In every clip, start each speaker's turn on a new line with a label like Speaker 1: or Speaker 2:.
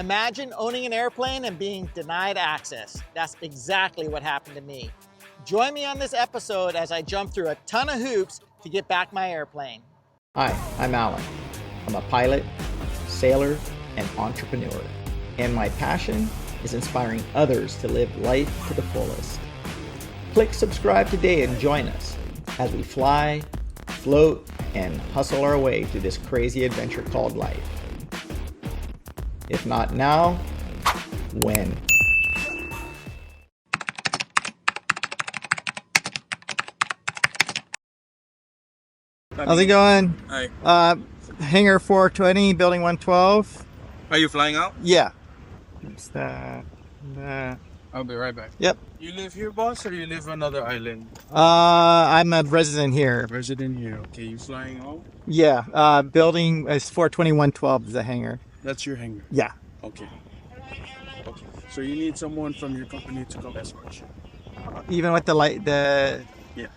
Speaker 1: Imagine owning an airplane and being denied access. That's exactly what happened to me. Join me on this episode as I jump through a ton of hoops to get back my airplane.
Speaker 2: Hi, I'm Alan. I'm a pilot, sailor, and entrepreneur. And my passion is inspiring others to live life to the fullest. Click subscribe today and join us as we fly, float, and hustle our way through this crazy adventure called life. If not now, when? How's it going?
Speaker 3: Hi.
Speaker 2: Hangar 420, building 112.
Speaker 3: Are you flying out?
Speaker 2: Yeah. It's that.
Speaker 3: I'll be right back.
Speaker 2: Yep.
Speaker 3: You live here, boss, or you live on another island?
Speaker 2: I'm a resident here.
Speaker 3: Resident here. Okay, you flying out?
Speaker 2: Yeah. Building is 420, 112 is the hangar.
Speaker 3: That's your hangar?
Speaker 2: Yeah.
Speaker 3: Okay. Okay. So you need someone from your company to come escort you?
Speaker 2: Even with the
Speaker 3: Yeah.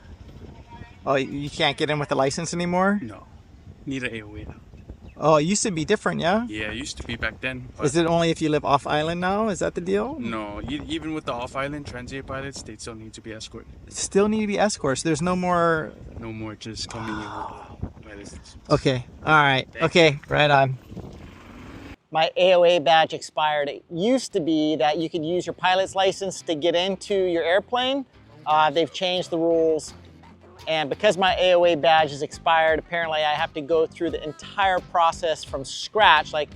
Speaker 2: Oh, you can't get in with the license anymore?
Speaker 3: No. Need an AOA now.
Speaker 2: Oh, it used to be different, yeah?
Speaker 3: Yeah, it used to be back then.
Speaker 2: Is it only if you live off island now? Is that the deal?
Speaker 3: No, even with the off-island transient pilots, they still need to be escorted.
Speaker 2: Still need to be escorts. There's no more.
Speaker 3: No more just coming in with my license.
Speaker 2: Okay. All right. Okay. Right on.
Speaker 1: My AOA badge expired. It used to be that you could use your pilot's license to get into your airplane. They've changed the rules. And because my AOA badge is expired, apparently I have to go through the entire process from scratch, like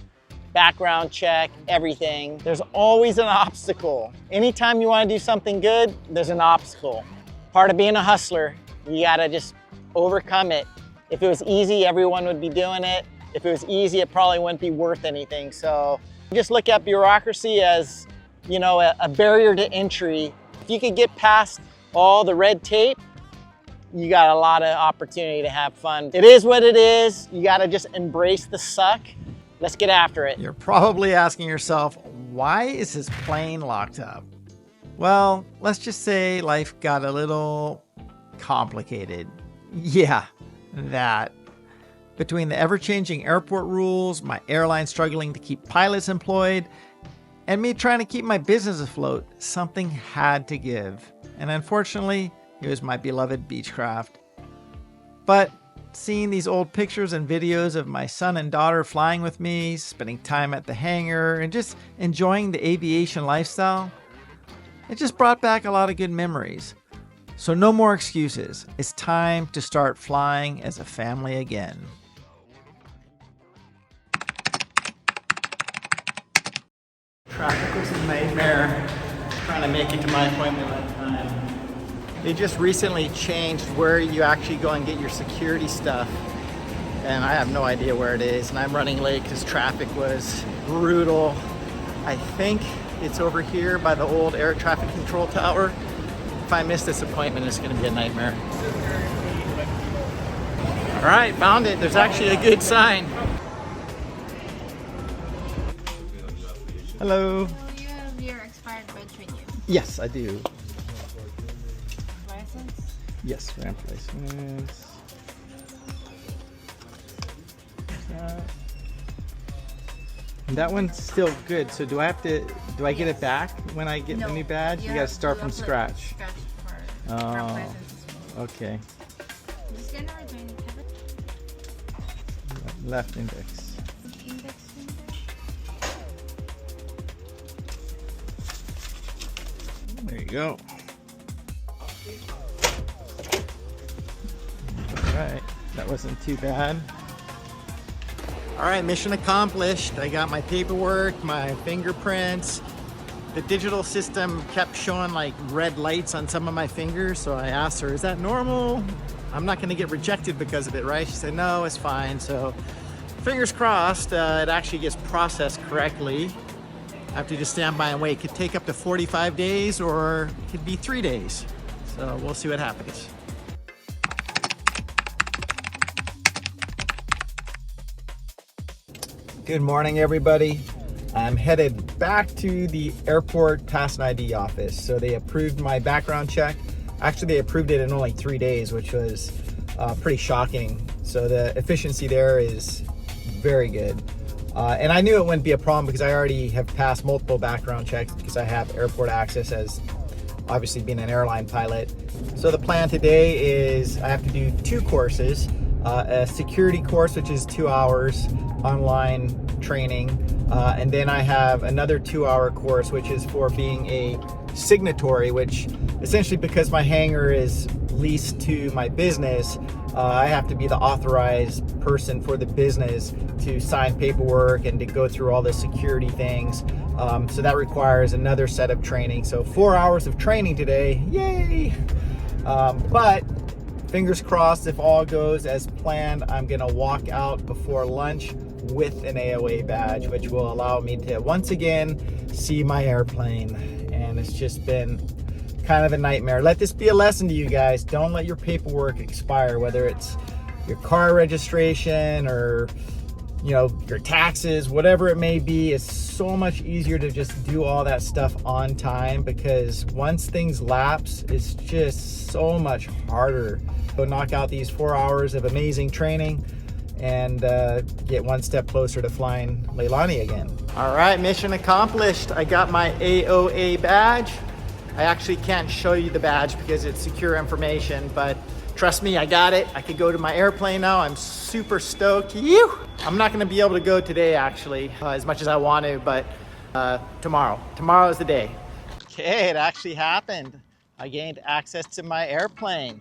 Speaker 1: background check, everything. There's always an obstacle. Anytime you want to do something good, there's an obstacle. Part of being a hustler, you gotta just overcome it. If it was easy, everyone would be doing it. If it was easy, it probably wouldn't be worth anything. So just look at bureaucracy as, you know, a barrier to entry. If you could get past all the red tape, you got a lot of opportunity to have fun. It is what it is. You got to just embrace the suck. Let's get after it.
Speaker 2: You're probably asking yourself, why is his plane locked up? Well, let's just say life got a little complicated. Yeah, that. Between the ever-changing airport rules, my airline struggling to keep pilots employed, and me trying to keep my business afloat, something had to give. And unfortunately, it was my beloved Beechcraft. But seeing these old pictures and videos of my son and daughter flying with me, spending time at the hangar, and just enjoying the aviation lifestyle, it just brought back a lot of good memories. So no more excuses. It's time to start flying as a family again. Traffic was a nightmare trying to make it to my appointment on time. They just recently changed where you actually go and get your security stuff, and I have no idea where it is, and I'm running late because traffic was brutal. I think it's over here by the old air traffic control tower. If I miss this appointment, it's going to be a nightmare. All right, found it. There's actually a good sign. Hello.
Speaker 4: Do you have your expired badge with you?
Speaker 2: Yes, I do.
Speaker 4: License?
Speaker 2: Yes, ramp license. That one's still good. So do I get it back when I get the new badge? You gotta start from scratch.
Speaker 4: For ramp license.
Speaker 2: Okay.
Speaker 4: The scanner or do you have it?
Speaker 2: Left index.
Speaker 4: Index finger?
Speaker 2: There you go. Alright, that wasn't too bad. Alright, mission accomplished. I got my paperwork, my fingerprints. The digital system kept showing like red lights on some of my fingers, so I asked her, is that normal? I'm not going to get rejected because of it, right? She said, no, it's fine. So fingers crossed, it actually gets processed correctly. I have to just stand by and wait. It could take up to 45 days or it could be 3 days. So we'll see what happens. Good morning, everybody. I'm headed back to the airport pass and ID office. So they approved my background check. Actually, they approved it in only 3 days, which was pretty shocking. So the efficiency there is very good. And I knew it wouldn't be a problem because I already have passed multiple background checks because I have airport access as obviously being an airline pilot. So the plan today is I have to do 2 courses, a security course, which is 2 hours online training. And then I have another 2-hour course, which is for being a signatory, which essentially because my hangar is leased to my business, I have to be the authorized person for the business to sign paperwork and to go through all the security things. So that requires another set of training. So 4 hours of training today, yay! But fingers crossed, if all goes as planned, I'm gonna walk out before lunch with an AOA badge, which will allow me to once again see my airplane. And it's just been kind of a nightmare. Let this be a lesson to you guys. Don't let your paperwork expire, whether it's your car registration or your taxes, whatever it may be. It's so much easier to just do all that stuff on time, because once things lapse, it's just so much harder. So knock out these 4 hours of amazing training and get one step closer to flying Leilani again. All right, mission accomplished. I got my AOA badge. I actually can't show you the badge because it's secure information, but trust me, I got it. I could go to my airplane now. I'm super stoked. I'm not gonna be able to go today actually, as much as I want to, but tomorrow. Tomorrow is the day. Okay, it actually happened. I gained access to my airplane.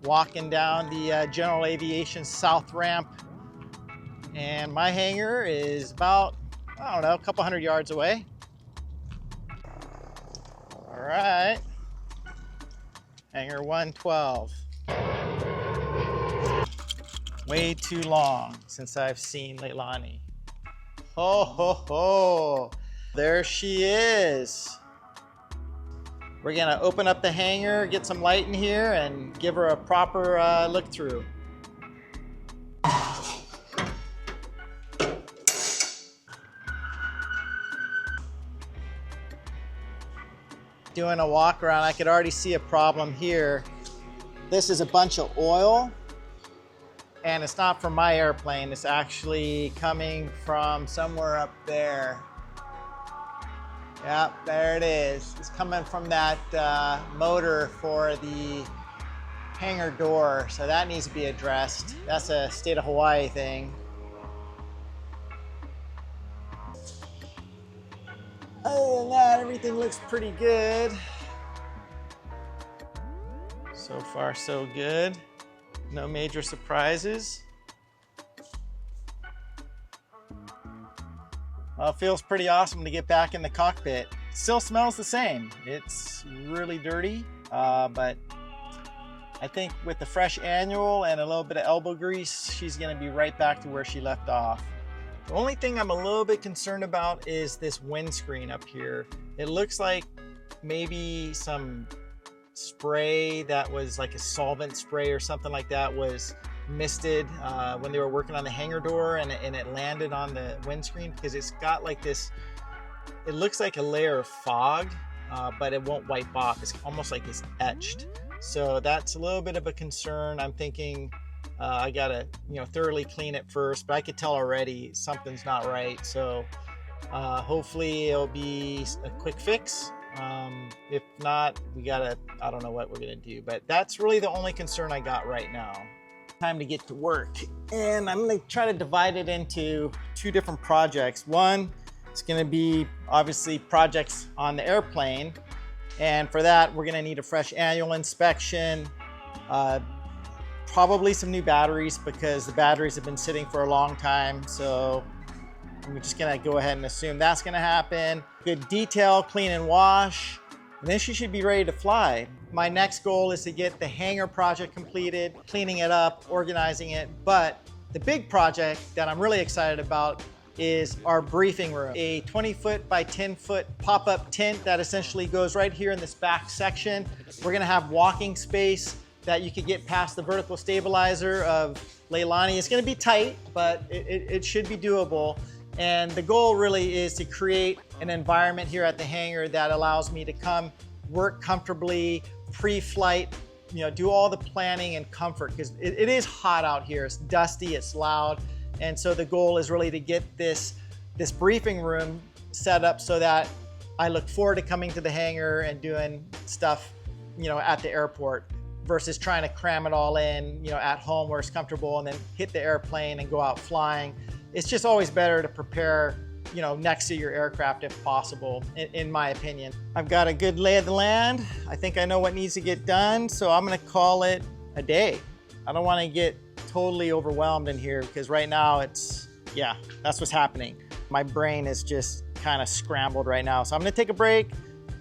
Speaker 2: Walking down the general aviation south ramp, and my hangar is about, I don't know, a couple hundred yards away. All right, hangar 112. Way too long since I've seen Leilani. Ho, ho, ho. There she is. We're gonna open up the hangar, get some light in here, and give her a proper look through. Doing a walk around, I could already see a problem here. This is a bunch of oil, and it's not from my airplane. It's actually coming from somewhere up there. Yep, there it is. It's coming from that motor for the hangar door, so that needs to be addressed. That's a state of Hawaii thing. Other than that, everything looks pretty good. So far, so good. No major surprises. Well, it feels pretty awesome to get back in the cockpit. It still smells the same. It's really dirty, but I think with the fresh annual and a little bit of elbow grease, she's gonna be right back to where she left off. The only thing I'm a little bit concerned about is this windscreen up here. It looks like maybe some spray that was like a solvent spray or something like that was misted when they were working on the hangar door, and it landed on the windscreen, because it's got like this, it looks like a layer of fog, but it won't wipe off. It's almost like it's etched. So that's a little bit of a concern. I'm thinking I gotta thoroughly clean it first, but I could tell already something's not right. So hopefully it'll be a quick fix. If not, I don't know what we're gonna do, but that's really the only concern I got right now. Time to get to work, and I'm going to try to divide it into 2 different projects. One is going to be obviously projects on the airplane, and for that we're going to need a fresh annual inspection, probably some new batteries because the batteries have been sitting for a long time, so I'm just going to go ahead and assume that's going to happen. Good detail, clean and wash, and then she should be ready to fly. My next goal is to get the hangar project completed, cleaning it up, organizing it. But the big project that I'm really excited about is our briefing room. A 20-foot by 10-foot pop-up tent that essentially goes right here in this back section. We're gonna have walking space that you could get past the vertical stabilizer of Leilani. It's gonna be tight, but it should be doable. And the goal really is to create an environment here at the hangar that allows me to come work comfortably, pre-flight, do all the planning and comfort, because it is hot out here. It's dusty, it's loud,
Speaker 1: And so the goal is really to get this briefing room set up so that I look forward to coming to the hangar and doing stuff, at the airport versus trying to cram it all in, at home where it's comfortable and then hit the airplane and go out flying. It's just always better to prepare, next to your aircraft if possible, in my opinion. I've got a good lay of the land. I think I know what needs to get done, so I'm gonna call it a day. I don't wanna get totally overwhelmed in here because right now that's what's happening. My brain is just kind of scrambled right now. So I'm gonna take a break.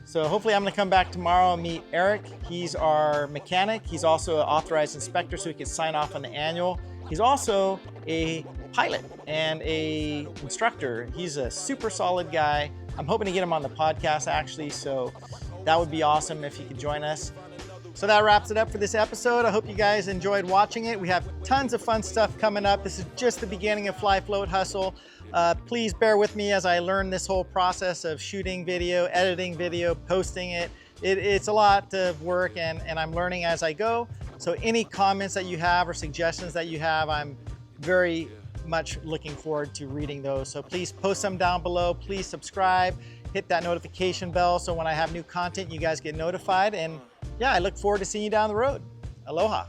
Speaker 1: So hopefully I'm gonna come back tomorrow and meet Eric. He's our mechanic. He's also an authorized inspector so he can sign off on the annual. He's also a pilot and a instructor. He's a super solid guy. I'm hoping to get him on the podcast actually, so that would be awesome if he could join us. So that wraps it up for this episode. I hope you guys enjoyed watching it. We have tons of fun stuff coming up. This is just the beginning of Fly Float Hustle. Please bear with me as I learn this whole process of shooting video, editing video, posting it. It's a lot of work and I'm learning as I go. So any comments that you have or suggestions that you have, I'm very much looking forward to reading those. So please post them down below. Please subscribe, hit that notification bell so when I have new content, you guys get notified. And yeah, I look forward to seeing you down the road. Aloha.